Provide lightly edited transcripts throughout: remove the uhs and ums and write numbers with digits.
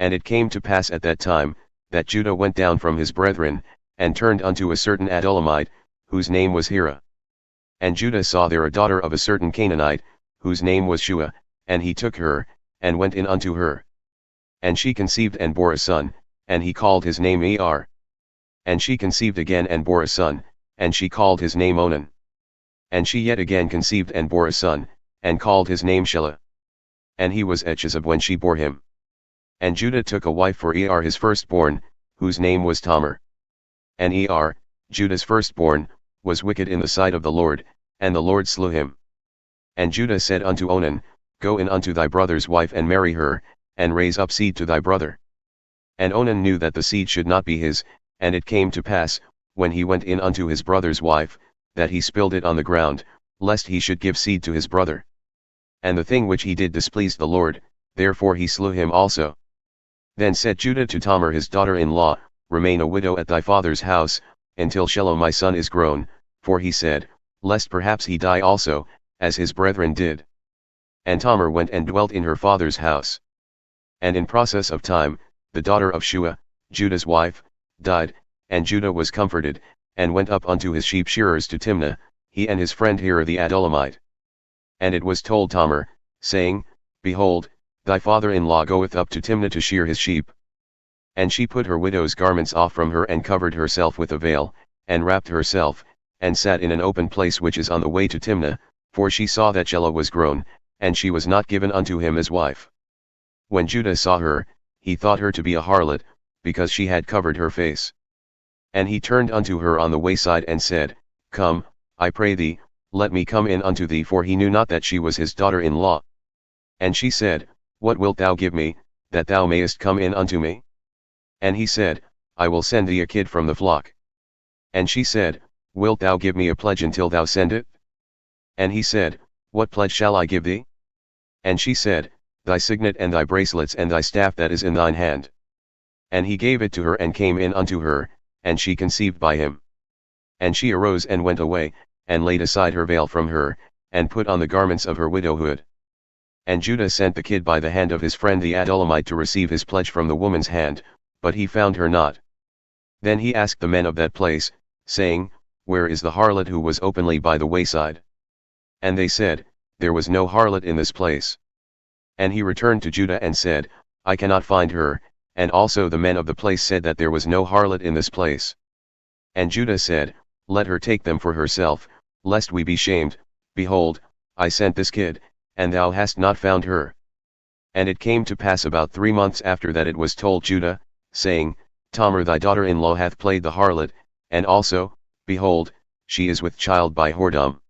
And it came to pass at that time, that Judah went down from his brethren, and turned unto a certain Adullamite, whose name was Hirah. And Judah saw there a daughter of a certain Canaanite, whose name was Shua, and he took her, and went in unto her. And she conceived and bore a son, and he called his name Er. And she conceived again and bore a son, and she called his name Onan. And she yet again conceived and bore a son, and called his name Shelah. And he was at Chezib when she bore him. And Judah took a wife for Er his firstborn, whose name was Tamar. And Er, Judah's firstborn, was wicked in the sight of the Lord, and the Lord slew him. And Judah said unto Onan, Go in unto thy brother's wife and marry her, and raise up seed to thy brother. And Onan knew that the seed should not be his, and it came to pass, when he went in unto his brother's wife, that he spilled it on the ground, lest he should give seed to his brother. And the thing which he did displeased the Lord, therefore he slew him also. Then said Judah to Tamar his daughter-in-law, Remain a widow at thy father's house, until Shelah my son is grown, for he said, Lest perhaps he die also, as his brethren did. And Tamar went and dwelt in her father's house. And in process of time, the daughter of Shua, Judah's wife, died, and Judah was comforted, and went up unto his sheep shearers to Timnah, he and his friend Hirah the Adullamite. And it was told Tamar, saying, Behold, thy father-in-law goeth up to Timnah to shear his sheep. And she put her widow's garments off from her and covered herself with a veil, and wrapped herself, and sat in an open place which is on the way to Timnah, for she saw that Shelah was grown, and she was not given unto him as wife. When Judah saw her, he thought her to be a harlot, because she had covered her face. And he turned unto her on the wayside and said, Come, I pray thee, let me come in unto thee, for he knew not that she was his daughter-in-law. And she said, What wilt thou give me, that thou mayest come in unto me? And he said, I will send thee a kid from the flock. And she said, Wilt thou give me a pledge until thou send it? And he said, What pledge shall I give thee? And she said, Thy signet and thy bracelets and thy staff that is in thine hand. And he gave it to her and came in unto her, and she conceived by him. And she arose and went away, and laid aside her veil from her, and put on the garments of her widowhood. And Judah sent the kid by the hand of his friend the Adullamite to receive his pledge from the woman's hand, but he found her not. Then he asked the men of that place, saying, Where is the harlot who was openly by the wayside? And they said, There was no harlot in this place. And he returned to Judah and said, I cannot find her, and also the men of the place said that there was no harlot in this place. And Judah said, Let her take them for herself, lest we be shamed. Behold, I sent this kid, and thou hast not found her. And it came to pass about 3 months after that it was told Judah, saying, Tamar thy daughter-in-law hath played the harlot, and also, behold, she is with child by whoredom.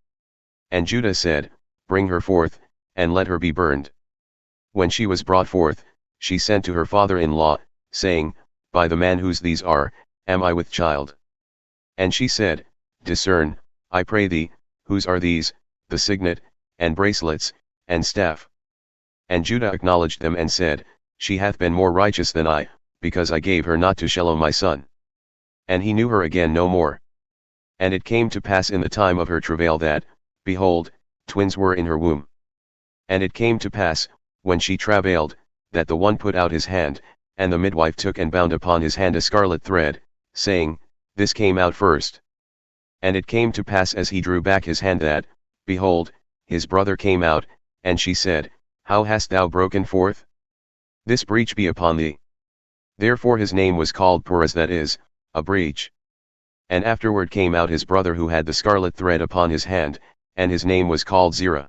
And Judah said, Bring her forth, and let her be burned. When she was brought forth, she sent to her father-in-law, saying, By the man whose these are, am I with child? And she said, Discern, I pray thee, whose are these, the signet, and bracelets, and staff? And Judah acknowledged them and said, She hath been more righteous than I, because I gave her not to Shelah my son. And he knew her again no more. And it came to pass in the time of her travail that, behold, twins were in her womb. And it came to pass, when she travailed, that the one put out his hand, and the midwife took and bound upon his hand a scarlet thread, saying, This came out first. And it came to pass as he drew back his hand that, behold, his brother came out, and she said, How hast thou broken forth? This breach be upon thee. Therefore his name was called Perez, that is, a breach. And afterward came out his brother who had the scarlet thread upon his hand, and his name was called Zerah.